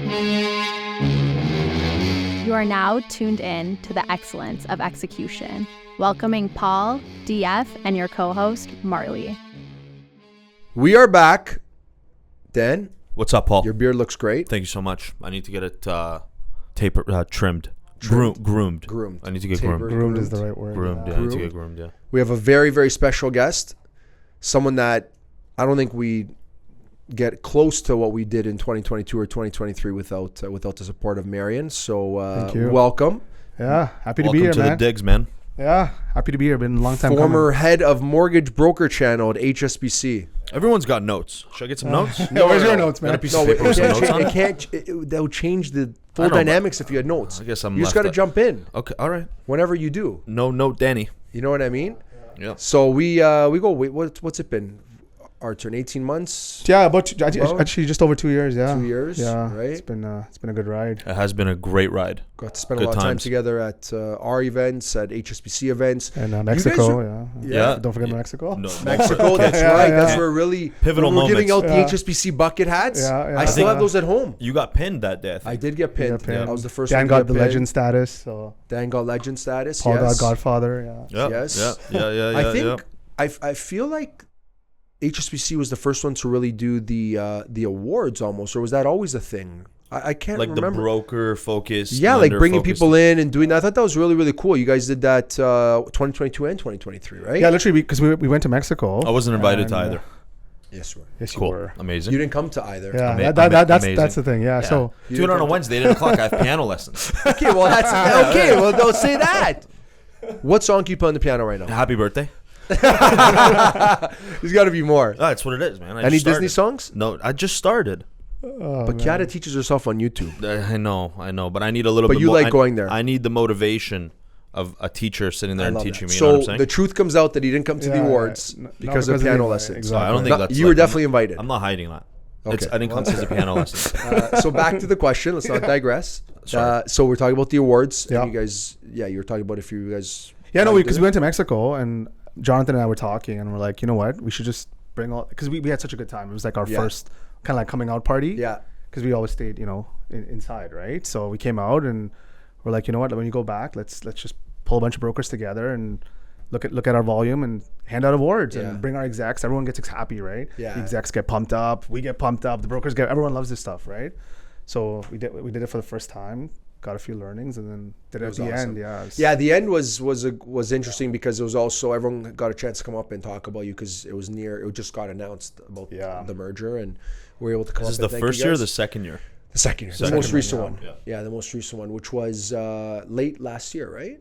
You are now tuned in to the excellence of execution, welcoming Paul, DF, and your co-host, Marley. We are back. Dan, what's up, Paul? your beard looks great. Thank you so much. I need to get it trimmed. Groomed. I need to get groomed. Groomed is the right word. Groomed, yeah. I need to get groomed, yeah. We have a very, very special guest. Someone that I don't think we get close to what we did in 2022 or 2023 without the support of Marrion. So Thank you. welcome. Yeah, happy to Welcome be here, to man. the digs, man. Yeah, happy to be here. Been a long time Former head of mortgage broker channel at HSBC. Everyone's got notes. Should I get some notes? Where's your notes, man? Got a piece No, of it paper with some notes on it? can't. That would change the full I know, dynamics if you had notes. I guess I'm You just left got to at- jump in Okay, all right. whenever you do. No note, Danny. You know what I mean? Yeah. So we go. Wait, what's it been? Our turn, 18 months. Yeah, actually just over 2 years. Yeah, 2 years, Yeah, right? It's been a good ride. It has been a great ride. Got to spend a Good lot of time times. together at our events, at HSBC events. And guys Mexico, are- Yeah. Don't forget Mexico. No, Mexico, that's Yeah, right. yeah. That's where really Pivotal we're giving out moments. the HSBC bucket hats. Yeah, yeah. I still Yeah. have those at home. You got pinned that day, I I think. did get pinned. Yeah, I was the first Dan one to got get the pinned. legend status. So Dan got legend status. Paul yes. got Godfather. Yeah. Yeah, Yes. Yeah. I think I feel like HSBC was the first one to really do the awards almost, or was that always a thing? I can't like remember. the broker focus. Yeah, like bringing people in and doing that. I thought that was really, really cool. You guys did that 2022 and 2023, right? Yeah, literally because we went to Mexico. I wasn't invited and, to either. Yes, sir. Yes, you Cool. were. Amazing. You didn't come to either. Yeah, Ama- that's amazing. the thing. Yeah, so Do it on a Wednesday at 8 o'clock. I have piano lessons. Okay, well, that's okay. Well, don't say that. What song can you play on the piano right now? Happy birthday. There's got to be more. Oh, that's what it is, man. I Any just started. Disney songs? No, I just started. But Kiara teaches herself on YouTube. I know, but I need a little But bit you more. like going there. I need the motivation of a teacher sitting there I and love teaching that. me. You know what So I'm saying? the truth comes out that he didn't come to the Yeah, awards yeah. Not because of because of piano the- lessons. exactly. I don't think No, that's you were like- definitely invited. I'm not hiding that. Okay. I didn't come to the piano lessons. So back to the question. Let's not digress. Sorry. So we're talking about the awards. Yeah. And you guys, you were talking about if you guys. Yeah, no, did because it. we went to Mexico and Jonathan and I were talking and we're like, you know what, we should just bring all, because we had such a good time. It was like our Yeah. first kind of like coming out party. Yeah. Because we always stayed, inside, right? So we came out and we're like, you know what, when you go back, let's just pull a bunch of brokers together and look at our volume and hand out awards Yeah. and bring our execs. Everyone gets happy, right? Yeah. The execs get pumped up. We get pumped up. The brokers everyone loves this stuff, right? So we did it for the first time. Got a few learnings and then did it at was the awesome. end. Yeah. Yeah, the end was interesting because it was also everyone got a chance to come up and talk about you because it was it just got announced about the merger and we were able to come This up. is and the thank you first year or guys. the second year? The second year, the Second most one, recent yeah. one. Yeah. Yeah, the most recent one, which was late last year, right?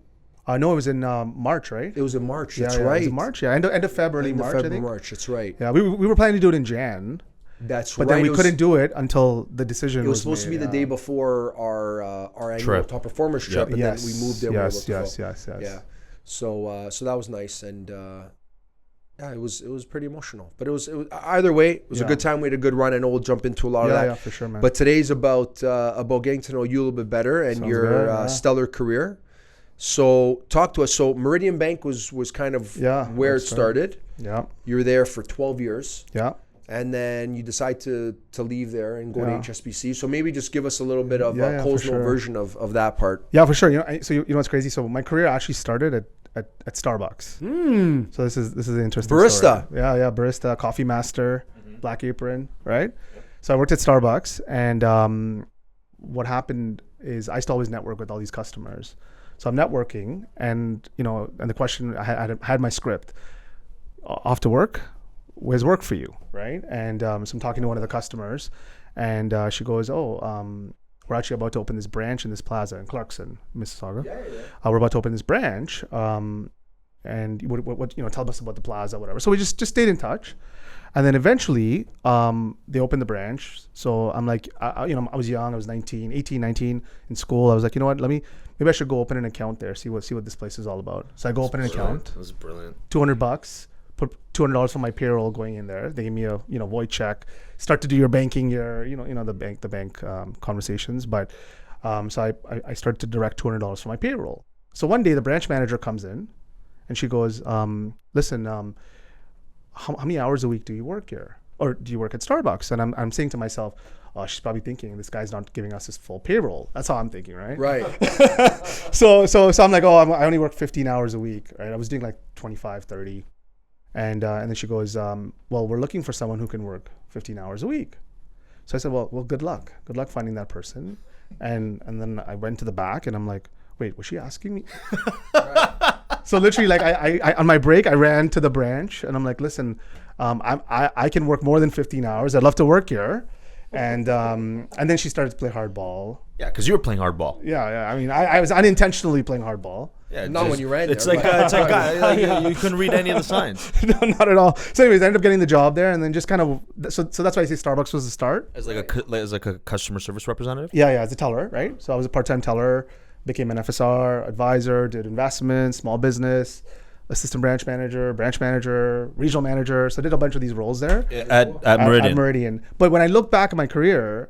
No, it was in March, right? It was in March. Yeah, That's yeah, right. It was in March, yeah. End of Feb, early End of March, I February, think. March. That's right. Yeah, we were planning to do it in Jan, That's but right. then we It was- couldn't do it until the decision It was supposed to be made, the day before our annual Trip. top performers Yeah. trip, and Yes, then we moved it. yes. Yeah. So that was nice, and yeah, it was pretty emotional. But it was either way, it was a Yeah. good time. We had a good run, and we'll jump into a lot of that. Yeah, for sure, man. But today's about getting to know you a little bit better and Sounds your good, yeah. stellar career. So talk to us. So Meridian Bank was kind of Yeah, where it that's started. yeah, You were there for 12 years. yeah. And then you decide to leave there and go Yeah. to HSBC. So maybe just give us a little bit of Yeah, a yeah, closed for note sure. version of that part. Yeah, for sure. You know what's crazy? So my career actually started at Starbucks. So this is an interesting Barista. story. Yeah, barista, coffee master, black apron, right? So I worked at Starbucks, and what happened is I used to always network with all these customers. So I'm networking, and and the question I had my script off to work. Where's work for you, right? And so I'm talking to one of the customers, and she goes, we're actually about to open this branch in this plaza in Clarkson, Mississauga. We're about to open this branch, and what tell us about the plaza, whatever. So we just stayed in touch, and then eventually they opened the branch. So I'm like, I was young, I was 18, 19 in school. I was like, you know what, maybe I should go open an account there, see what this place is all about. So I go open an account. That was brilliant. $200, put $200 for my payroll going in there. They give me a void check. Start to do your banking, the bank conversations. But so I started to direct $200 for my payroll. So one day the branch manager comes in, and she goes, "Listen, how many hours a week do you work here, or do you work at Starbucks?" And I'm saying to myself, oh, she's probably thinking this guy's not giving us his full payroll. That's how I'm thinking, right? Right. So I'm like, oh, I only work 15 hours a week, right? I was doing like 25, 30. And then she goes, well, we're looking for someone who can work 15 hours a week. So I said, well, good luck. Good luck finding that person. And then I went to the back and I'm like, wait, was she asking me? So literally, like I on my break, I ran to the branch and I'm like, listen, I can work more than 15 hours. I'd love to work here. And then she started to play hardball. Yeah, because you were playing hardball. Yeah. I mean, I was unintentionally playing hardball. Yeah, Not when you ran it's there. like you couldn't read any of the signs. No, not at all. So anyways, I ended up getting the job there and then just kind of, so that's why I say Starbucks was the start. As like a customer service representative? Yeah, as a teller, right? So I was a part-time teller, became an FSR, advisor, did investments, small business, assistant branch manager, regional manager. So I did a bunch of these roles there. At Marrion. At Marrion. But when I look back at my career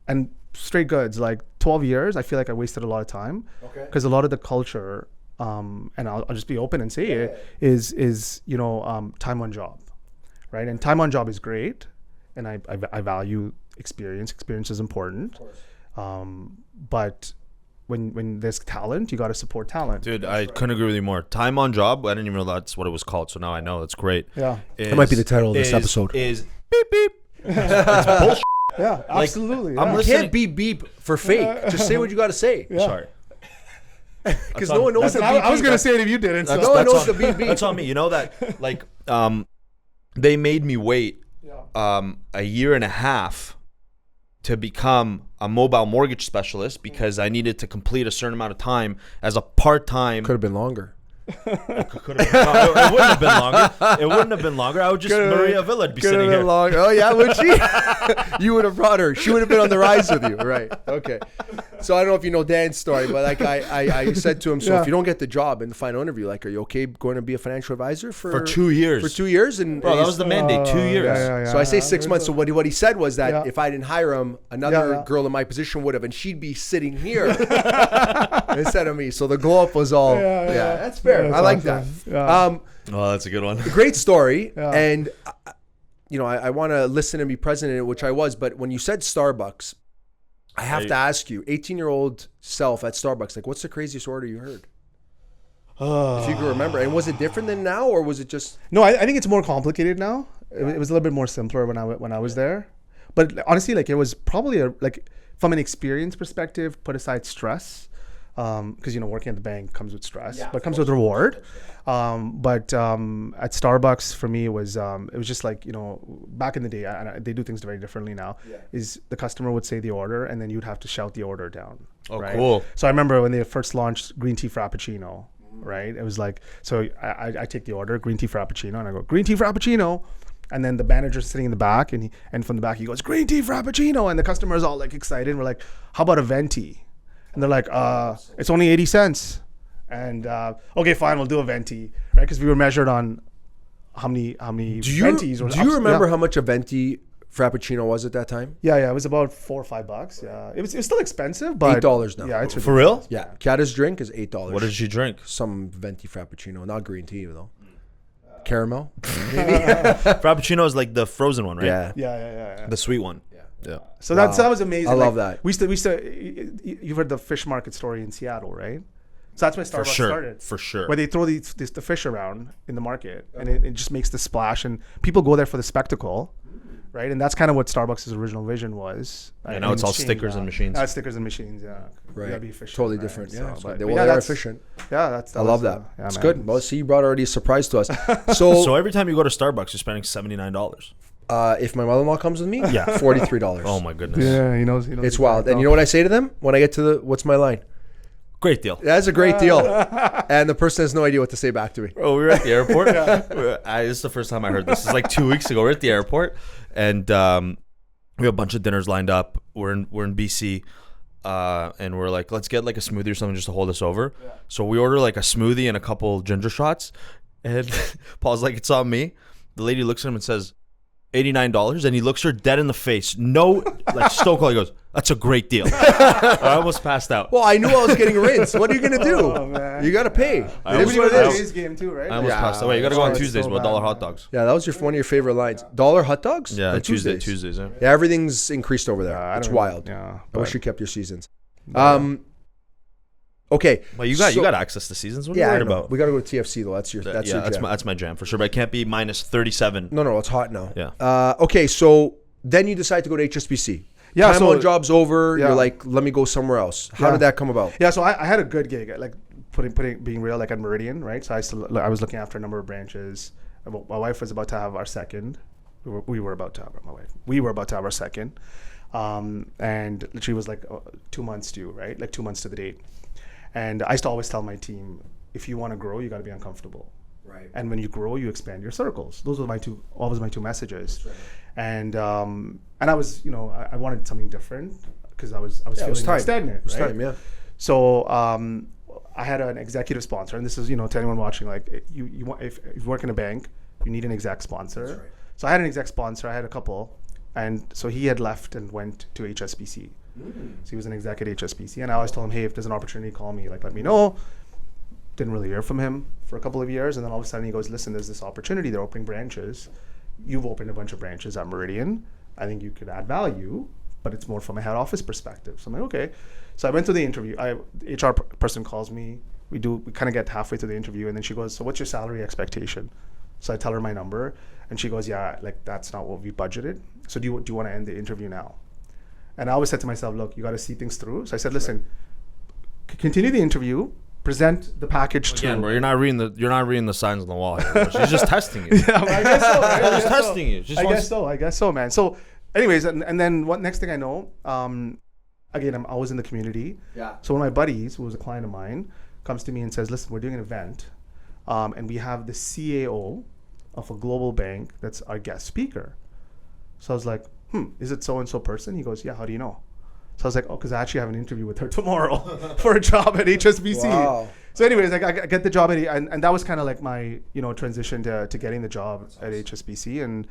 and straight goods, like 12 years, I feel like I wasted a lot of time. Okay. Because a lot of the culture, and I'll just be open and say it, is time on job, right? And time on job is great. And I value experience. Experience is important. But when there's talent, you got to support talent. Dude, I couldn't agree with you more. Time on job, I didn't even know that's what it was called. So now I know. That's great. Yeah. That might be the title of this episode. Is beep, beep. It's bullshit. Yeah, absolutely. I'm yeah. You listening. can't beep beep for fake. Just say what you got to say. Yeah. Sorry. Because no one knows the beep I was beep. going to say it if you didn't. So. No one knows the beep beep. That's on me. You know that, like, they made me wait a year and a half to become a mobile mortgage specialist because I needed to complete a certain amount of time as a part-time. Could have been longer. It wouldn't have been longer. It wouldn't have been longer. I would just Maria Villa be sitting here. Longer. Oh yeah, would she? You would have brought her. She would have been on the rise with you, right? Okay. So I don't know if you know Dan's story, but like I said to him, so if you don't get the job in the final interview, like, are you okay going to be a financial advisor for 2 years? For 2 years, and Bro, that was the mandate. 2 years. Yeah. So I say 6 months. So what he said was that if I didn't hire him, another Yeah. girl in my position would have, and she'd be sitting here instead of me. So the glow up was all. Yeah, that's fair. Yeah, I like awesome. that. Yeah. Oh, that's a good one. Great story, Yeah. and I want to listen and be present in it, which I was. But when you said Starbucks, I have to ask you, 18-year-old self at Starbucks, like, what's the craziest order you heard? If you can remember, and was it different than now, or was it just? No, I think it's more complicated now. It was a little bit more simpler when I was there, but honestly, like it was probably like from an experience perspective, put aside stress, because working at the bank comes with stress, but it comes with reward. But at Starbucks for me it was just like back in the day, and they do things very differently now. Is the customer would say the order and then you'd have to shout the order down. Oh, right? cool. So I remember when they first launched green tea frappuccino. Right, it was like, so I take the order, green tea frappuccino, and I go green tea frappuccino, and then the manager's sitting in the back, and from the back he goes green tea frappuccino, and the customer's all like excited. And we're like, how about a venti? And they're like, it's only 80 cents. And okay, fine, we'll do a venti, right? Because we were measured on how many ventis. Do you remember how much a venti frappuccino was at that time? Yeah, it was about $4 or $5. Yeah, it was still expensive, but $8 now. Yeah, it's For real? Yeah, Kata's drink is $8. What did she drink? Some venti frappuccino, not green tea though. Caramel. Frappuccino is like the frozen one, right? Yeah. The sweet one. Yeah. So that was amazing. I love that. We used to. You've heard the fish market story in Seattle, right? So that's where Starbucks started. For sure. Where they throw the fish around in the market, and it just makes the splash, and people go there for the spectacle, right? And that's kind of what Starbucks' original vision was. Yeah, now it's all stickers and machines. Now it's stickers and machines, yeah. Right. You gotta be efficient, Totally right? different. Yeah. So, They're efficient. Yeah, I love that. Yeah, it's man. good. Well, see, you brought already a surprise to us. So, So every time you go to Starbucks, you're spending $79. if my mother-in-law comes with me, $43. Oh my goodness. Yeah, he knows. It's wild. And you know what I say to them when I get to what's my line? Great deal. That's a great deal. And the person has no idea what to say back to me. Oh, we were at the airport. This is the first time I heard this. It's like 2 weeks ago. We're at the airport, and we have a bunch of dinners lined up. We're in BC, and we're like, let's get like a smoothie or something just to hold us over. Yeah. So we order like a smoothie and a couple ginger shots, and Paul's like, it's on me. The lady looks at him and says, $89, and he looks her dead in the face. No, like stone cold. He goes, That's a great deal. I almost passed out. Well, I knew I was getting rinsed. What are you gonna do? Oh, man. You gotta pay. I It is almost- what it I is. almost- game too, right? I almost Yeah. passed out. Wait, you got to go on It's Tuesdays, so bro. bad, $1 man. hot dogs. Yeah, that was one of your favorite lines. $1 hot dogs? Yeah, On Tuesdays. Tuesdays. Yeah. Yeah, everything's increased over there. I It's don't- wild. Yeah. I wish you kept your seasons. But- But Okay. you got access to seasons. What are Yeah, you I worried know. about? We got to go to TFC though. That's your Yeah, your that's jam. my jam for sure. But it can't be minus 37. No, it's hot now. Yeah. Okay, so then you decide to go to HSBC. Yeah, Time so- on job's over. Yeah. You're like, let me go somewhere else. How Yeah. did that come about? Yeah, so I had a good gig, like being real, like at Marrion, right? So I was looking after a number of branches. My wife was about to have our second. We were about to have our second, and she was like 2 months due, right? Like 2 months to the date. And I used to always tell my team, if you want to grow, you got to be uncomfortable. Right. And when you grow, you expand your circles. Those were always my two messages. Right. And I was, I wanted something different because I was feeling stagnant. It was right? time, yeah. So I had an executive sponsor, and this is, to anyone watching, like you want, if you work in a bank, you need an exec sponsor. That's right. So I had an exec sponsor. I had a couple, and so he had left and went to HSBC. So he was an exec at HSBC, and I always told him, hey, if there's an opportunity, call me. Like, let me know. Didn't really hear from him for a couple of years, and then all of a sudden he goes, listen, there's this opportunity. They're opening branches. You've opened a bunch of branches at Meridian. I think you could add value, but it's more from a head office perspective. So I'm like, okay. So I went to the interview. The HR person calls me. We kind of get halfway through the interview, and then she goes, so what's your salary expectation? So I tell her my number, and she goes, yeah, like that's not what we budgeted. So do you want to end the interview now? And I always said to myself, look, you got to see things through. So I said, listen, continue the interview, present the package Again, to. bro, you're not reading the signs on the wall here, bro. She's just testing you. Yeah, I guess so. Right? She's just testing you. She just wants- I guess so, man. So, anyways, and then what? Next thing I know, again, I'm always in the community. Yeah. So one of my buddies, who was a client of mine, comes to me and says, "Listen, we're doing an event, and we have the CAO of a global bank that's our guest speaker." So I was like, is it so and so person? He goes, yeah. How do you know? So I was like, oh, because I actually have an interview with her tomorrow for a job at HSBC. Wow. So anyways, like I get the job at, and that was kind of like my, transition to getting the job at HSBC. And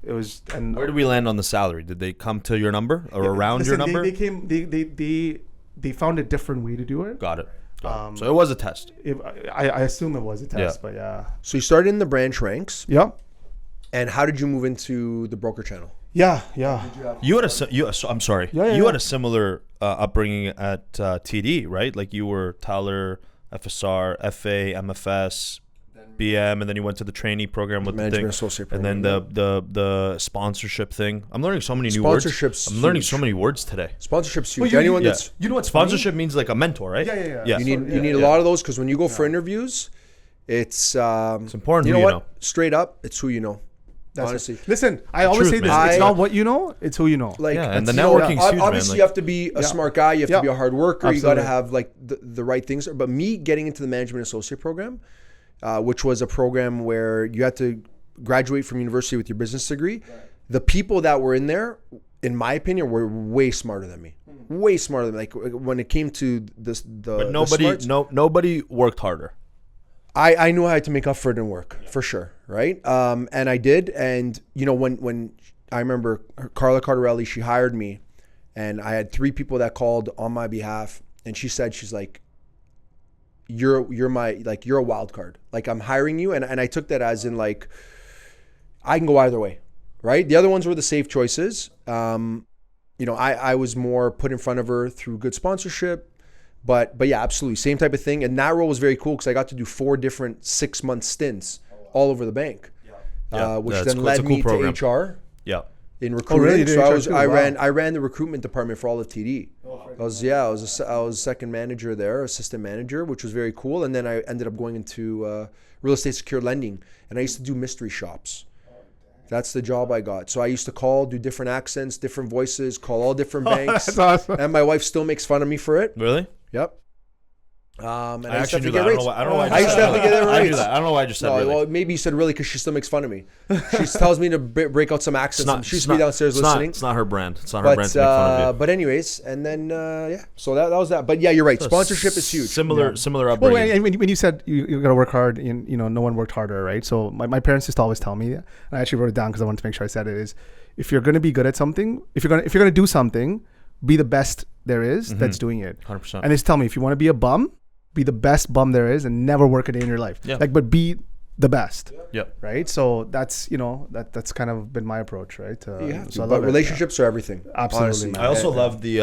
it was, and Where did we land on the salary? Did they come to your number or around your number? They found a different way to do it. Got it. So it was a test. I assume it was a test, Yeah. but yeah. So you started in the branch ranks, Yeah. and how did you move into the broker channel? Yeah. You had I'm sorry. Yeah, You yeah. had a similar upbringing at TD, right? Like you were Tyler, FSR, FA, MFS, BM, and then you went to the trainee program with Management the thing, associate and then program, the sponsorship thing. I'm learning so many new words. Sponsorship's I'm learning huge. so many words today. Sponsorship's Well, huge. you- Anyone Yeah. that's You know what's funny? Sponsorship means like a mentor, right? Yeah. you need a lot of those because when you go for interviews, it's important You who know you what? know. Straight up, it's who you know. That's honestly, it. Listen, I always say truth, this. man. It's I- not what you know, it's who you know. like Yeah, and the you know, networking's huge, man. obviously, Like- you have to be a smart guy. You have to be a hard worker. You got to Absolutely. have like the right things. But me getting into the management associate program, which was a program where you had to graduate from university with your business degree. The people that were in there, in my opinion, were way smarter than me. Way smarter than me. Like when it came to this, But nobody worked harder. I knew I had to make up for it in work, for sure, right? And I did. And when I remember Carla Cardarelli, she hired me, and I had 3 people that called on my behalf, and she's like, you're a wild card. Like I'm hiring you, and I took that as in like I can go either way, right? The other ones were the safe choices. I was more put in front of her through good sponsorship. But yeah, absolutely. Same type of thing. And that role was very cool because I got to do 4 different 6-month stints all over the bank, which it's then cool. led It's a cool me program. to HR Yeah. in recruiting. really? You did HR So too? I Wow. ran the recruitment department for all of TD. I was second manager there, assistant manager, which was very cool. And then I ended up going into real estate secured lending, and I used to do mystery shops. That's the job I got. So I used to do different accents, different voices, call all different banks. That's awesome. And my wife still makes fun of me for it. Really? Yep. And I actually used to knew have that. to get rates. I don't know why I used to have to get their I knew rates. that. I don't know why I just said No, really. well, maybe you said really because she still makes fun of me. She tells me to break out some accents. She used to be downstairs listening. It's not her brand. It's not her brand to make fun of you. But anyways, and then so that was that. But yeah, you're right. Sponsorship is huge. Similar Well, upbringing. and when you said you got to work hard, and no one worked harder, right? So my parents used to always tell me, and I actually wrote it down because I wanted to make sure I said it, is if you're going to be good at something, if you're going to do something, be the best there is that's doing it. 100%. And they tell me, if you want to be a bum, be the best bum there is and never work a day in your life. Yeah. Like, but be the best. Yep. Right. So that's, that's kind of been my approach. Right. You have to, so I but love relationships are everything. Absolutely. Honestly. Man. I also love the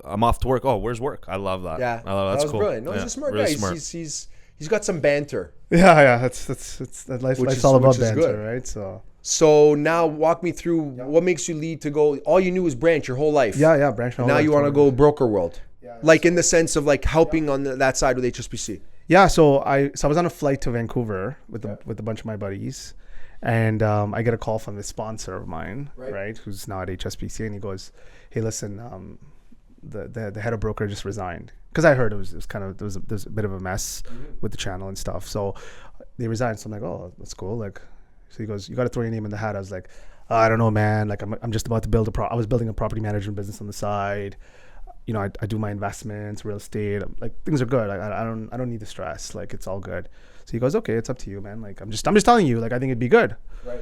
I'm off to work. Oh, where's work? I love that. Yeah. I love that. That's that was cool. brilliant. No, he's a smart really guy. Smart. He's got some banter. Yeah. That's that life's all about banter. Good. Right. So now walk me through what makes you lead to go. All you knew was branch your whole life. Yeah. Branch. Now you want to go broker world. Like in the sense of like helping on that side with HSBC. Yeah, so I was on a flight to Vancouver with a bunch of my buddies, and I get a call from this sponsor of mine, right, who's now at HSBC, and he goes, "Hey, listen, the head of broker just resigned," because I heard there was a bit of a mess with the channel and stuff. So they resigned. So I'm like, "Oh, that's cool." Like, so he goes, "You got to throw your name in the hat." I was like, "I don't know, man. Like, I'm just about to I was building a property management business on the side. I do my investments, real estate. Like, things are good. I don't need the stress. Like, it's all good." So he goes, "Okay, it's up to you, man. Like, I'm just telling you. Like, I think it'd be good." Right.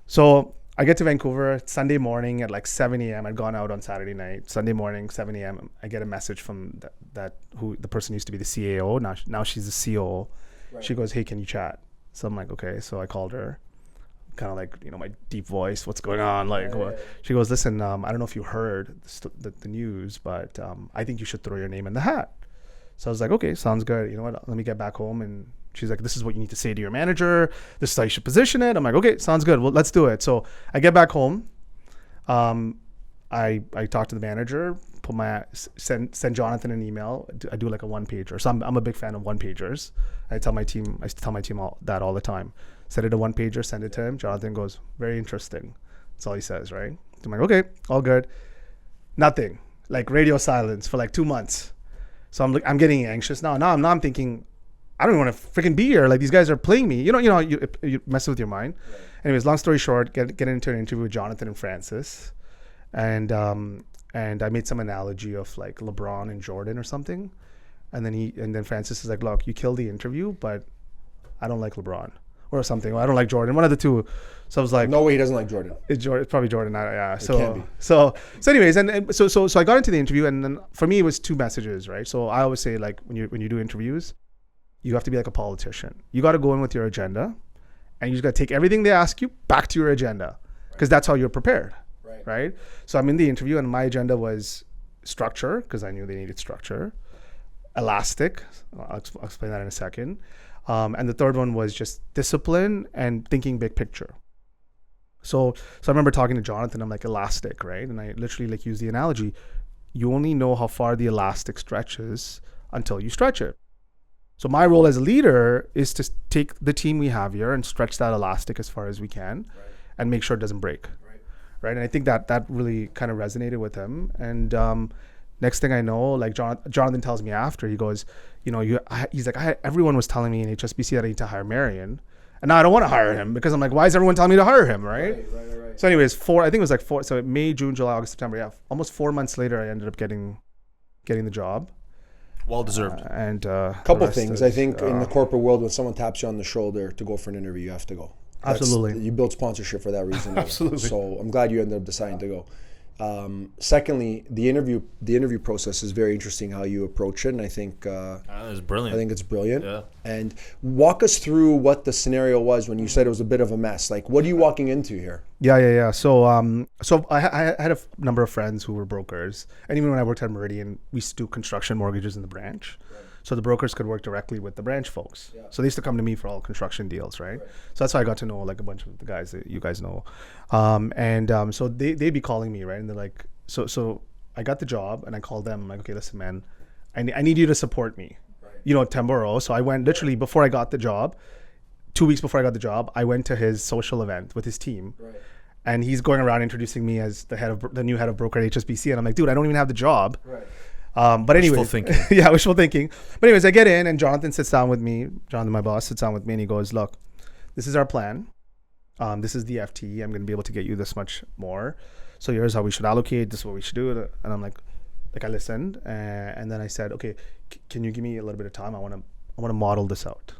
So I get to Vancouver Sunday morning at like 7 a.m. I'd gone out on Saturday night. Sunday morning, 7 a.m. I get a message from who the person used to be the CAO. Now she's the COO. Right. She goes, "Hey, can you chat?" So I'm like, "Okay." So I called her. Kind of like, my deep voice, "What's going on?" Like, she goes, "Listen, I don't know if you heard the news, but I think you should throw your name in the hat." So I was like, "Okay, sounds good. You know what? Let me get back home." And she's like, "This is what you need to say to your manager. This is how you should position it." I'm like, "Okay, sounds good. Well, let's do it." So I get back home. I talk to the manager, send Jonathan an email. I do like a one pager. So I'm a big fan of one pagers. I tell my team all the time. Send it a one pager, send it to him. Jonathan goes, "Very interesting." That's all he says, right? I'm like, "Okay, all good." Nothing. Like radio silence for like 2 months. So I'm getting anxious now. Now I'm thinking, I don't want to freaking be here. Like, these guys are playing me. You mess with your mind. Right. Anyways, long story short, get into an interview with Jonathan and Francis, and I made some analogy of like LeBron and Jordan or something, and then Francis is like, "Look, you killed the interview, but I don't like LeBron." Or something. I don't like Jordan. One of the two. So I was like, "No way, he doesn't like Jordan." It's probably Jordan. Yeah. It can be. So anyways, and so I got into the interview, and then for me it was two messages, right? So I always say, like, when you do interviews, you have to be like a politician. You got to go in with your agenda, and you just got to take everything they ask you back to your agenda, because that's how you're prepared, right? So I'm in the interview, and my agenda was structure, because I knew they needed structure, elastic. I'll explain that in a second. And the third one was just discipline and thinking big picture. So I remember talking to Jonathan. I'm like, elastic, right? And I literally like use the analogy. You only know how far the elastic stretches until you stretch it. So my role as a leader is to take the team we have here and stretch that elastic as far as we can, and make sure it doesn't break, right? And I think that really kind of resonated with him. And next thing I know, like Jonathan tells me after, he goes, he's like, everyone was telling me in HSBC that I need to hire Marrion, and now I don't want to hire him, because I'm like, why is everyone telling me to hire him, right? So anyways, I think it was like four. So May, June, July, August, September. Yeah, almost 4 months later, I ended up getting the job. Well deserved. And couple things. I think in the corporate world, when someone taps you on the shoulder to go for an interview, you have to go. Absolutely. You build sponsorship for that reason. Absolutely. So I'm glad you ended up deciding to go. Secondly, the interview process is very interesting how you approach it, and I think it's brilliant. I think it's brilliant. Yeah. And walk us through what the scenario was when you said it was a bit of a mess. Like, what are you walking into here? Yeah. So I had a number of friends who were brokers, and even when I worked at Marrion, we used to do construction mortgages in the branch. So the brokers could work directly with the branch folks. Yeah. So they used to come to me for all construction deals, right? So that's how I got to know like a bunch of the guys that you guys know. So they'd be calling me, right? And they're like, so I got the job, and I called them. I'm like, "Okay, listen, man, I need you to support me." Right. Tamboro. So I went literally before I got the job, 2 weeks before I got the job, I went to his social event with his team. Right. And he's going around introducing me as the new head of broker at HSBC. And I'm like, "Dude, I don't even have the job." Right. But anyway, wishful thinking. Yeah, wishful thinking. But anyways, I get in, and Jonathan sits down with me. Jonathan, my boss, sits down with me, and he goes, "Look, this is our plan. This is the FTE. I'm going to be able to get you this much more. So here's how we should allocate. This is what we should do." And I'm like I listened, and then I said, "Okay, can you give me a little bit of time? I want to model this out."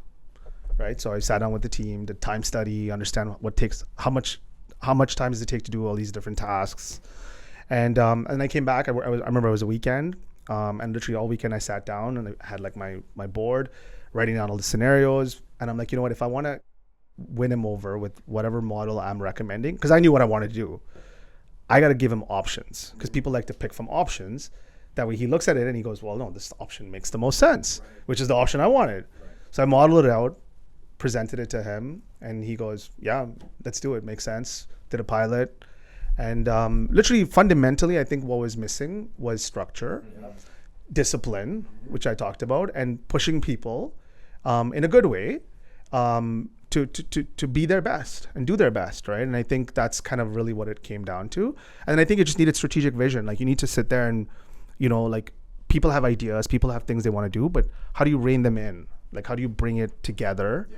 Right. So I sat down with the team, did time study, understand how much time does it take to do all these different tasks. And I came back. I remember it was a weekend, and literally all weekend I sat down and I had like my board, writing down all the scenarios. And I'm like, you know what? If I want to win him over with whatever model I'm recommending, because I knew what I wanted to do, I got to give him options, because people like to pick from options. That way he looks at it and he goes, well, no, this option makes the most sense, which is the option I wanted. So I modeled it out, presented it to him, and he goes, yeah, let's do it. Makes sense. Did a pilot. And literally fundamentally, I think what was missing was structure, discipline, which I talked about, and pushing people in a good way to be their best and do their best, right? And I think that's kind of really what it came down to. And I think it just needed strategic vision. Like, you need to sit there and, you know, like, people have ideas, people have things they want to do, but how do you rein them in? Like, how do you bring it together?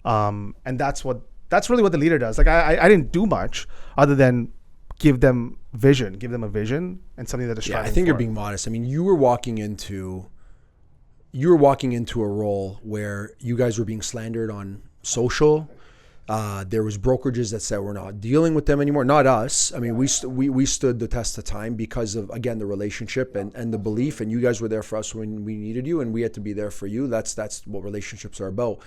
And that's really what the leader does. Like, I didn't do much other than give them a vision and something that is striving I think for. you're being modest. I mean, you were walking into a role where you guys were being slandered on social. There was brokerages that said we're not dealing with them anymore. Not us. I mean, we stood the test of time because of, again, the relationship and the belief. And you guys were there for us when we needed you, and we had to be there for you. That's what relationships are about.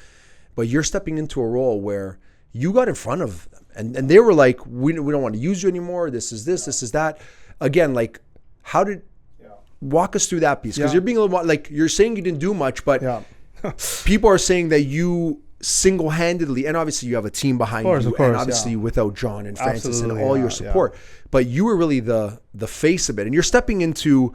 But you're stepping into a role where you got in front of them, and they were like, we don't want to use you anymore. This is that. Again, like, how did walk us through that piece? Because you're being a little, like, you're saying you didn't do much, but people are saying that you single-handedly, and obviously you have a team behind you, and obviously without John and Francis and all your support, but you were really the face of it, and you're stepping into,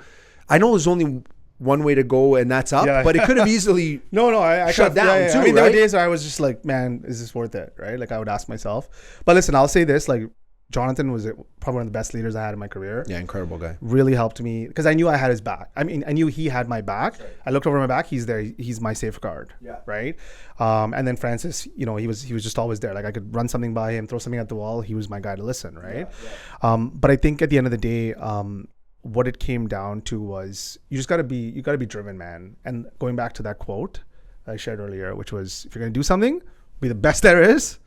I know there's only one way to go, and that's up, but it could have easily I shut down too, I mean, right? there were days where I was just like, man, is this worth it, right? Like, I would ask myself. But listen, I'll say this, like, Jonathan was probably one of the best leaders I had in my career. Yeah, incredible guy. Really helped me because I knew I had his back. I mean, I knew he had my back. Right. I looked over my back. He's there. He's my safeguard. Yeah. Right. And then Francis, you know, he was just always there. Like, I could run something by him, throw something at the wall. He was my guy to listen. Right. Yeah. But I think at the end of the day, what it came down to was you gotta be driven, man. And going back to that quote I shared earlier, which was, if you're gonna do something, be the best there is,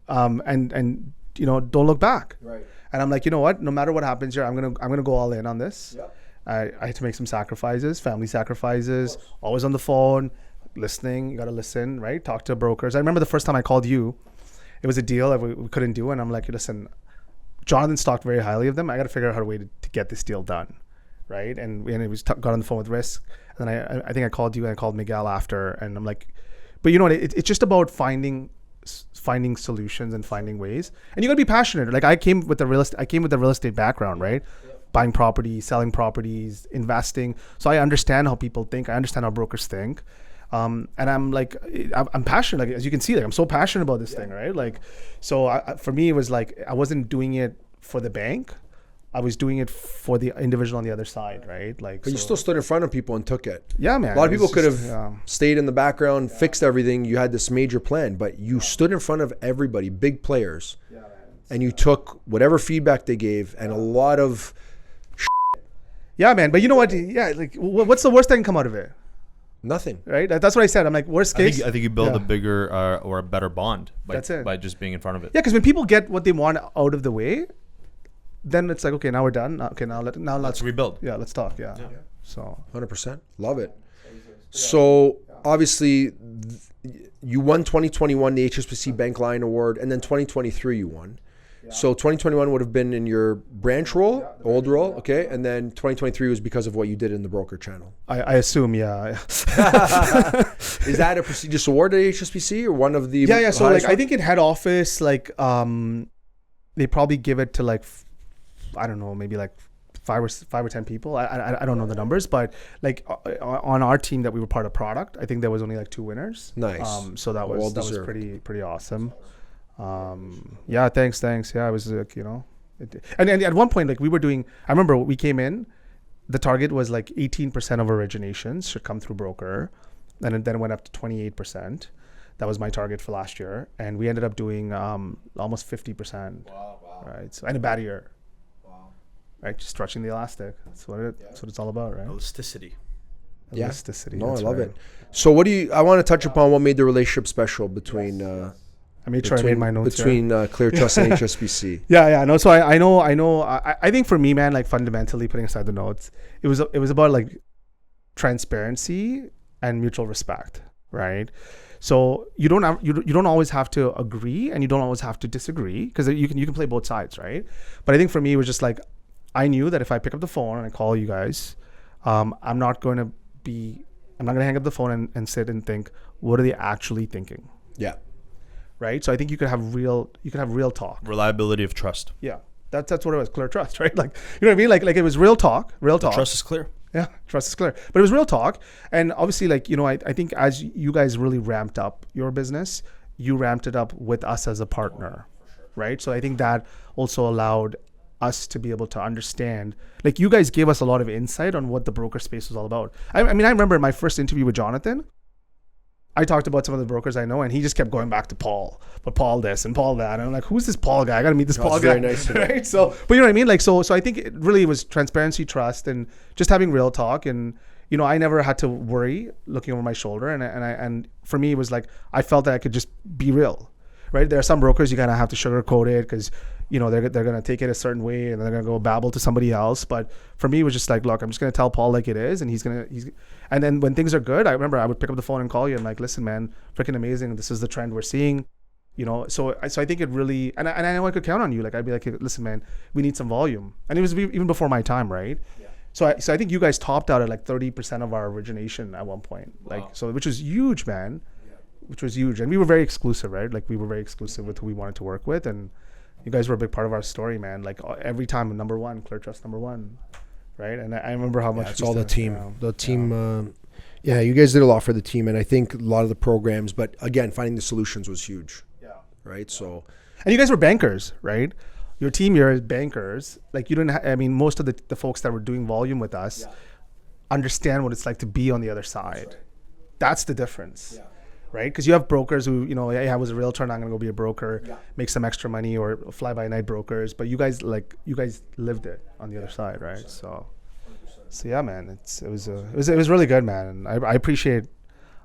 and you know, don't look back. Right. And I'm like, you know what? No matter what happens here, I'm gonna go all in on this. Yep. I had to make some sacrifices, family sacrifices. Always on the phone, listening. You gotta listen, right? Talk to brokers. I remember the first time I called you, it was a deal that we couldn't do, and I'm like, listen, Jonathan talked very highly of them. I got to figure out how to get this deal done, right? And we got on the phone with Risk, and then I think I called you and I called Miguel after, and I'm like, but you know what? It's just about finding solutions and finding ways, and you got to be passionate. Like, I came with the real estate background, right? Yeah. Buying properties, selling properties, investing. So I understand how people think. I understand how brokers think. And I'm like, I'm passionate. Like, as you can see, like, I'm so passionate about this thing, right? Like, so for me, it was like, I wasn't doing it for the bank. I was doing it for the individual on the other side, right? Like, but you still stood in front of people and took it. Yeah, man. A lot of people could have stayed in the background, fixed everything. You had this major plan, but you stood in front of everybody, big players, and you took whatever feedback they gave, and a lot of yeah, man. But you know what? Yeah, like, what's the worst that can come out of it? Nothing. Right? That's what I said. I'm like, worst case. I think you build a bigger or a better bond That's it. by just being in front of it. Yeah, because when people get what they want out of the way, then it's like, okay, now we're done. Okay, now let's rebuild. Yeah, let's talk. Yeah. So 100%. Love it. So obviously you won 2021, the HSBC Bank Lion Award, and then 2023 you won. So 2021 would have been in your branch role, old role, okay? And then 2023 was because of what you did in the broker channel. I assume, yeah. Is that a prestigious award at HSBC or one of the Yeah, so like, I think in head office, like, they probably give it to, like, I don't know, maybe like five or 10 people. I don't know the numbers, but like on our team that we were part of product, I think there was only like 2 winners. Nice. So that was pretty awesome. Yeah, thanks. Yeah, I was like, you know, and at one point, like, we were doing, I remember we came in, the target was like 18% of originations should come through broker. And then it went up to 28%. That was my target for last year. And we ended up doing almost 50%. Wow. Right. So, and a bad year. Right, just stretching the elastic. That's what it's all about, right? Elasticity. Elasticity. No, I love it. So I want to touch upon what made the relationship special between I made sure I made my notes between Clear Trust and HSBC. Yeah. No, so I know. I think for me, man, like fundamentally, putting aside the notes, it was about like transparency and mutual respect, right? So you don't always have to agree, and you don't always have to disagree, because you can play both sides, right? But I think for me, it was just like, I knew that if I pick up the phone and I call you guys, I'm not going to hang up the phone and sit and think, what are they actually thinking? Yeah. Right. So I think you could have real talk. Reliability of trust. Yeah. That's what it was. Clear trust, right? Like, you know what I mean? Like it was real talk. Trust is clear. Yeah, trust is clear. But it was real talk. And obviously, like, you know, I think as you guys really ramped up your business, you ramped it up with us as a partner, right? So I think that also allowed us to be able to understand, like, you guys gave us a lot of insight on what the broker space was all about. I mean, I remember in my first interview with Jonathan, I talked about some of the brokers I know, and he just kept going back to Paul, but Paul this and Paul that. And I'm like, who's this Paul guy? I got to meet this Paul guy. Very nice, right? So, but you know what I mean? Like, so I think it really was transparency, trust, and just having real talk. And, you know, I never had to worry looking over my shoulder. And for me, it was like, I felt that I could just be real, right? There are some brokers you kind of have to sugarcoat it, because, you know, they're going to take it a certain way and they're going to go babble to somebody else. But for me, it was just like, look, I'm just going to tell Paul like it is. And and then when things are good, I remember I would pick up the phone and call you. I'm like, listen, man, freaking amazing. This is the trend we're seeing, you know? So I think it really, and I know I could count on you. Like, I'd be like, hey, listen, man, we need some volume. And it was even before my time, right? Yeah. So I think you guys topped out at like 30% of our origination at one point. Wow. Like, so, which was huge, man. Yeah. Which was huge. And we were very exclusive, right? Like, we were very exclusive with who we wanted to work with. And you guys were a big part of our story, man. Like, every time, number one, Clear Trust number one, right? And I remember how much it's all the team. The team, you guys did a lot for the team, and I think a lot of the programs. But again, finding the solutions was huge. Yeah. Right. So, and you guys were bankers, right? Your team here is bankers. Like, you didn't. I mean, most of the folks that were doing volume with us understand what it's like to be on the other side. Right. That's the difference. Yeah. Right? Because you have brokers who, you know, I was a realtor, and I'm going to go be a broker, make some extra money, or fly-by-night brokers. But you guys lived it on the other side, right? So yeah, man, it was really good, man. And I always appreciate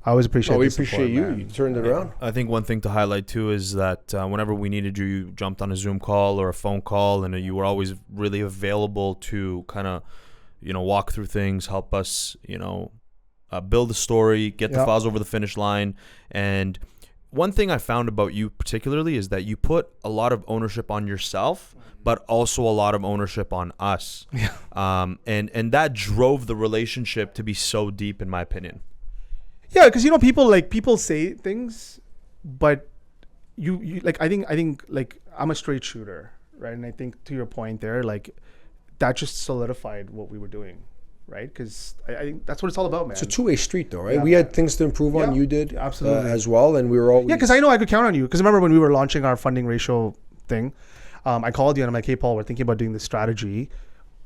we support, appreciate you. Man. You turned it around. I think one thing to highlight too is that whenever we needed you, you jumped on a Zoom call or a phone call, and you were always really available to kind of, you know, walk through things, help us, you know, build a story, get the files over the finish line. And one thing I found about you particularly is that you put a lot of ownership on yourself, but also a lot of ownership on us. Yeah. And that drove the relationship to be so deep, in my opinion. Yeah, because, you know, people say things, but you like, I think like, I'm a straight shooter, right? And I think, to your point there, like, that just solidified what we were doing. Right, because I think that's what it's all about, man. It's a two-way street, though, right? Yeah, we had things to improve on. You did, absolutely, as well, and we were always. Yeah, because I know I could count on you. Because remember when we were launching our funding ratio thing, I called you and I'm like, hey, Paul, we're thinking about doing this strategy.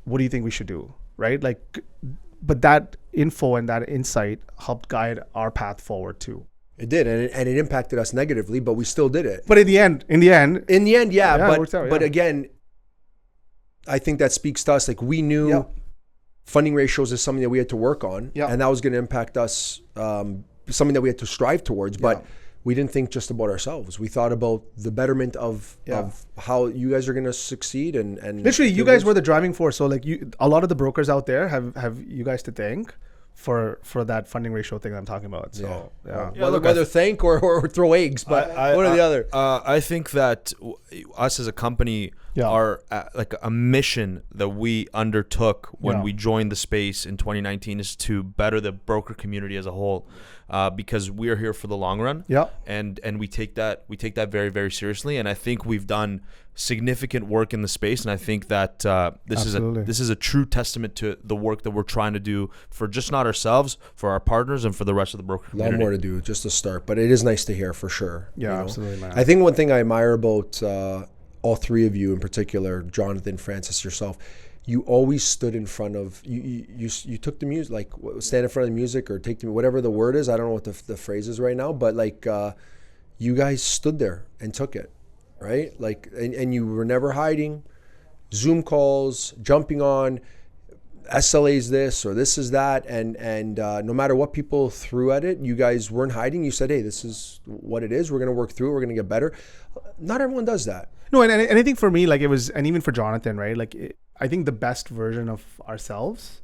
What do you think we should do? Right, like, but that info and that insight helped guide our path forward too. It did, and it impacted us negatively, but we still did it. But in the end, yeah. But again, I think that speaks to us. Like, we knew. Yeah. Funding ratios is something that we had to work on, and that was going to impact us, something that we had to strive towards. But we didn't think just about ourselves. We thought about the betterment of how you guys are going to succeed. And literally, you guys were the driving force. So, like, a lot of the brokers out there have you guys to thank for that funding ratio thing that I'm talking about. So whether thank or throw eggs, but one or the other. I think that us as a company are like a mission that we undertook when we joined the space in 2019 is to better the broker community as a whole, because we are here for the long run. And we take that very, very seriously. And I think we've done significant work in the space, and I think that this is a true testament to the work that we're trying to do for just not ourselves, for our partners, and for the rest of the broker community. A lot more to do, just to start, but it is nice to hear, for sure. Yeah, absolutely, man. I think one thing I admire about all three of you in particular, Jonathan, Francis, yourself, you always stood in front of you took the music, like stand in front of the music or take the whatever the word is. I don't know what the phrase is right now, but like you guys stood there and took it. Right? Like, and you were never hiding, Zoom calls, jumping on, SLA's this or this is that, and no matter what people threw at it, you guys weren't hiding. You said, hey, this is what it is. We're going to work through it. We're going to get better. Not everyone does that. No, and I think for me, like it was, and even for Jonathan, right? Like I think the best version of ourselves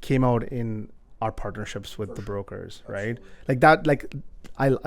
came out in our partnerships with the brokers, right? Like that, like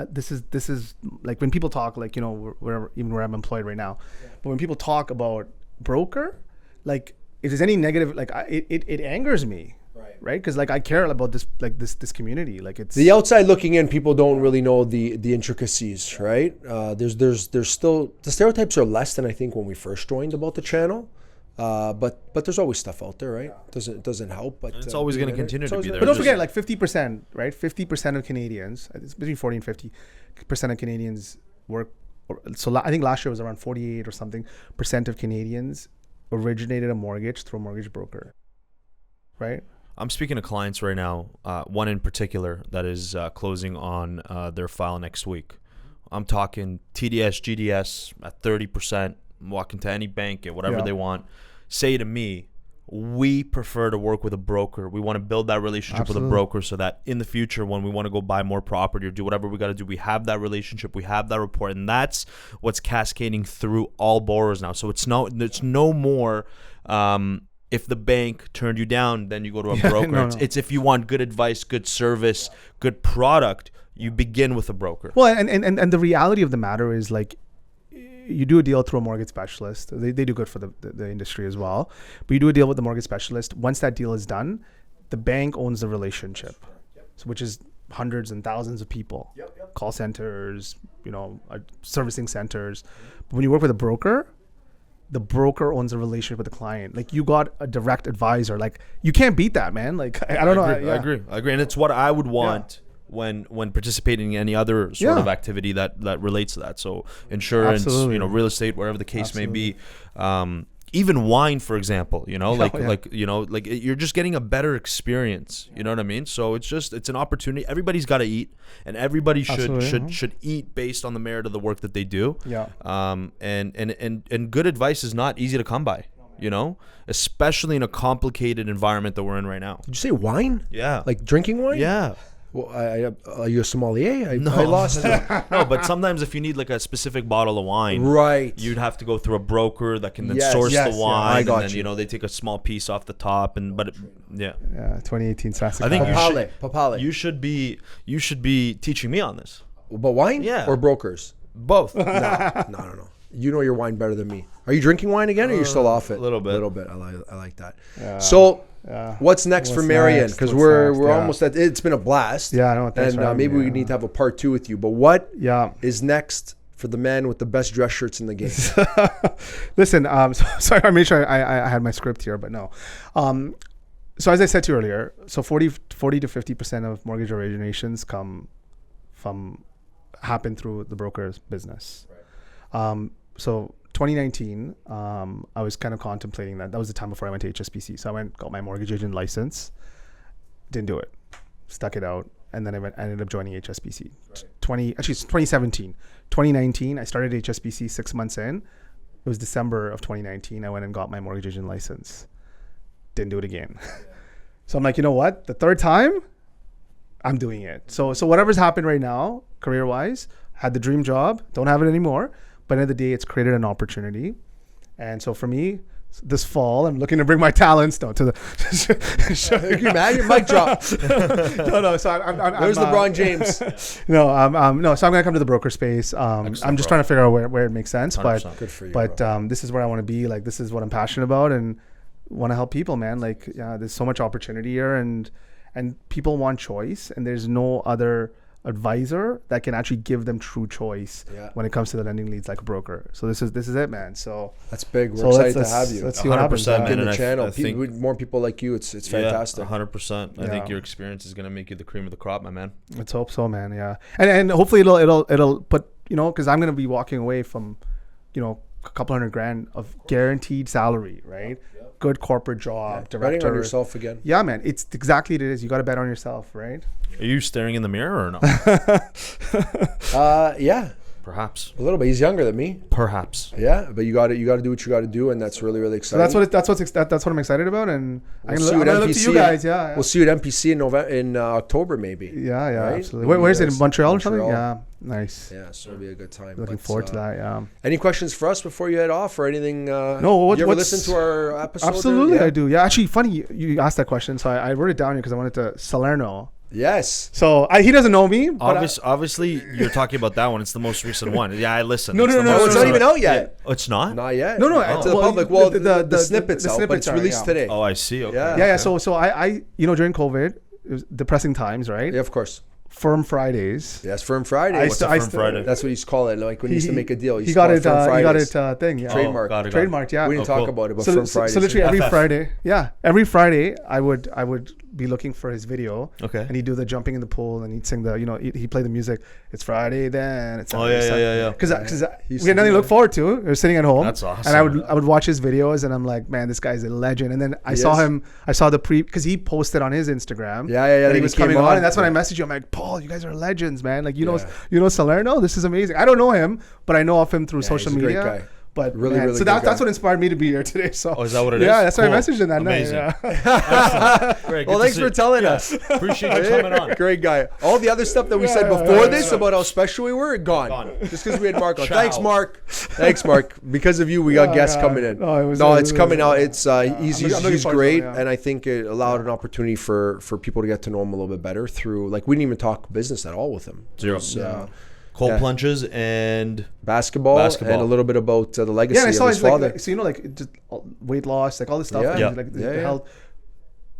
this is like when people talk, like, you know, wherever, even where I'm employed right now, but when people talk about broker, like if there's any negative, like it angers me, right? Because like I care about this, like this community, like it's the outside looking in. People don't really know the intricacies, right? There's still, the stereotypes are less than I think when we first joined about the channel. But there's always stuff out there, right? It doesn't help, but it's always going to continue to be there. But don't forget, like 50%, right? 50% of Canadians, it's between 40 and 50% of Canadians work. I think last year was around 48 or something % of Canadians originated a mortgage through a mortgage broker, right? I'm speaking to clients right now, one in particular that is closing on their file next week. I'm talking TDS, GDS at 30%, walk into any bank, get whatever they want. Say to me, we prefer to work with a broker. We want to build that relationship with a broker so that in the future, when we want to go buy more property or do whatever we got to do, we have that relationship, we have that rapport, and that's what's cascading through all borrowers now. So it's no more if the bank turned you down, then you go to a broker. No. It's if you want good advice, good service, good product, you begin with a broker. Well, and the reality of the matter is, like, you do a deal through a mortgage specialist. They do good for the industry as well. But you do a deal with the mortgage specialist. Once that deal is done, the bank owns the relationship, so, which is hundreds and thousands of people, call centers, you know, servicing centers. But when you work with a broker, the broker owns a relationship with the client. Like, you got a direct advisor. Like, you can't beat that, man. Like, I don't know. I agree. And it's what I would want. When participating in any other sort of activity that relates to that. So insurance, you know, real estate, wherever the case may be, even wine, for example, you know, like you're just getting a better experience. You know what I mean? So it's an opportunity. Everybody's got to eat, and everybody should eat based on the merit of the work that they do. Yeah. And good advice is not easy to come by. You know, especially in a complicated environment that we're in right now. Did you say wine? Yeah. Like drinking wine? Yeah. Well, are you a sommelier? I No. lost it. No, but sometimes if you need like a specific bottle of wine, right, you'd have to go through a broker that can then Yes, source yes, the yeah, wine, I got and then you. they take a small piece off the top, Yeah, 2018 Sassy. I think Papale. you should be teaching me on this. But wine? Yeah. Or brokers? Both. No. You know your wine better than me. Are you drinking wine again, or you're still off it? A little bit. I like that. So, what's next for Marrion? Because we're almost at. It's been a blast. Yeah, I know. And maybe we need to have a part 2 with you. But what is next for the man with the best dress shirts in the game? Listen, sorry, I made sure I had my script here, but no. So as I said to you earlier, so 40 to 50% of mortgage originations happen through the broker's business. Right. So 2019, I was kind of contemplating that. That was the time before I went to HSBC. So I got my mortgage agent license, didn't do it, stuck it out, and then I ended up joining HSBC. Right. 2017. 2019, I started HSBC 6 months in. It was December of 2019. I went and got my mortgage agent license. Didn't do it again. Yeah. So I'm like, you know what? The third time, I'm doing it. So whatever's happened right now, career-wise, had the dream job, don't have it anymore. But at the end of the day, it's created an opportunity. And so for me, this fall, I'm looking to bring my talents to the. You're mad? Your mic drop. No. So I'm Where's LeBron James? No. So I'm gonna come to the broker space. I'm just trying to figure out where it makes sense. 100%. But good for you. But this is where I want to be. Like, this is what I'm passionate about, and want to help people, man. Like, there's so much opportunity here, and people want choice, and there's no other advisor that can actually give them true choice when it comes to the lending leads like a broker. So this is it, man. So that's big. We're excited to have you. Let's see what happens. 100%, man. In the I channel, think more people like you. It's fantastic. 100%. I think your experience is gonna make you the cream of the crop, my man. Let's hope so, man. Yeah, and hopefully it'll put, because I'm gonna be walking away from, a couple $100,000 of guaranteed salary, right? Good corporate job, director. Betting on yourself again. Yeah, man. It's exactly what it is. You got to bet on yourself, right? Are you staring in the mirror or no? Yeah. Perhaps. A little bit. He's younger than me. Perhaps. Yeah, but you got to do what you got to do, and that's really, really So exciting. that's what I'm excited about, and We'll I'm see you at gonna look to you MPC. guys. Yeah. We'll see you at MPC in October, maybe. Yeah, yeah, Right? absolutely. Where is it, in Montreal or something? Montreal. Yeah, nice. Yeah, so it'll be a good time. Looking But, forward to that. Yeah. Any questions for us before you head off, or anything? No, you ever what's- listen to our episode? Absolutely, Yeah. I do. Yeah, actually, funny you asked that question, so I wrote it down here because I wanted to Salerno. Yes. So he doesn't know me, but Obviously, you're talking about that one. It's the most recent one. Yeah, I listened. No, It's no, the no, most No, it's not recent even one. out yet. Oh, it's not? Not yet. No, To the well, public. Well, the the snippets the out, but snippets it's are, released yeah. today. Oh, I see. Okay. Yeah. Yeah. So I during COVID, it was depressing times, right? Yeah, of course. Firm Fridays. Yes, Firm Friday. I What's st- a I Firm st- Friday? That's what he's call it. Like when he used to make a deal. He got it. Firm He got Fridays. it. Thing. Yeah. Trademark. got it. Trademarked. Yeah. We didn't Oh, talk cool. about it, but So, Firm so, Fridays. so literally every FF. Friday, every Friday I would be looking for his video. Okay. And he'd do the jumping in the pool, and he'd sing the, he played the music. It's Friday then. It's Oh, yeah. Because He used we had to nothing do to look that. forward to. We were sitting at home. That's awesome. And I would watch his videos, and I'm like, man, this guy's a legend. And then I He saw is. him. I saw the because he posted on his Instagram. Yeah. And then he was came coming on, on, and that's when I yeah. messaged you. I'm like, Paul, you guys are legends, man. Like you Yeah. know Salerno. This is amazing. I don't know him, but I know of him through social he's a great media. guy. But Really, man, really so good that's guy. what inspired me to be here today. So Oh, is that what it is? Yeah, that's why I Cool. messaged him that Amazing. night. Yeah. Great. Well, thanks for telling us. Appreciate you coming on. Great guy. All the other stuff that we said before this about how special we were, gone. Just because we had Mark on. Ciao. Thanks, Mark. Thanks, Mark. Because of you, we got guests coming in. No, It's coming out. It's he's I'm looking he's forward to great, it, yeah. and I think it allowed an opportunity for people to get to know him a little bit better through, like, we didn't even talk business at all with him. Zero. So, Cold Yeah. plunges and basketball and a little bit about the legacy Yeah, and I of saw his his father. like, so just weight loss, like all this stuff, Yeah. and Yeah. like the Yeah. health.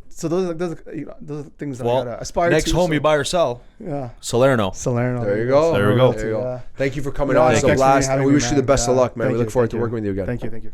So those are things that I well, gotta aspire next to. home so, you buy or sell. Yeah, Salerno. Salerno. There you go. There we go. There you go. Yeah. Thank you for coming Yeah, on. It's a thanks for blast, and having we me, wish you the man. best of Yeah, luck, man. thank We you, look forward thank to you. working with you again. Thank you.